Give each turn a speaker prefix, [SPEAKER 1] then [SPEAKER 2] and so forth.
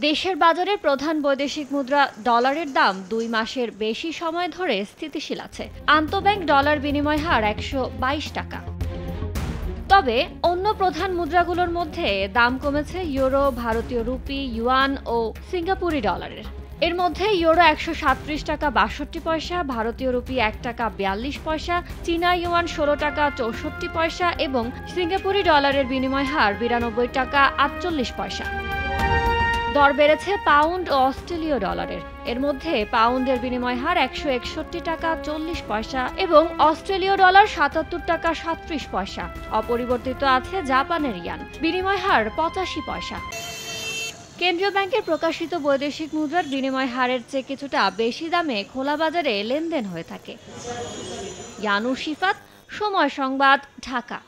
[SPEAKER 1] দেশের বাজারে প্রধান বৈদেশিক মুদ্রা ডলারের দাম ২ মাসের বেশি সময় ধরে স্থিতিশীল আছে। আন্তঃব্যাংক ডলার বিনিময় হার ১২২ টাকা। তবে অন্য প্রধান মুদ্রাগুলোর মধ্যে দাম কমেছে ইউরো, ভারতীয় রুপি, ইউয়ান ও সিঙ্গাপুরি ডলারের। এর মধ্যে ইউরো ১৩৭ টাকা ৬২ পয়সা, ভারতীয় রুপি ১ টাকা ৪২ পয়সা, চীনা ইউয়ান ১৬ টাকা ৬৪ পয়সা এবং সিঙ্গাপুরি ডলারের বিনিময় হার ৯২ টাকা ৪৮ পয়সা। দর বেড়েছে পাউন্ড ও অস্ট্রেলীয় ডলারের। এর মধ্যে পাউন্ডের বিনিময় হার ১৬১ টাকা ৪০ পয়সা এবং অস্ট্রেলীয় ডলার ৭৭ টাকা ৩৭ পয়সা। অপরিবর্তিত আছে জাপানের ইয়ান, বিনিময় হার ৮৫ পয়সা। কেন্দ্রীয় ব্যাংকের প্রকাশিত বৈদেশিক মুদ্রার বিনিময় হারের চেয়ে কিছুটা বেশি দামে খোলা বাজারে লেনদেন হয়ে থাকে। ইয়ানুর শিফাত, সময় সংবাদ, ঢাকা।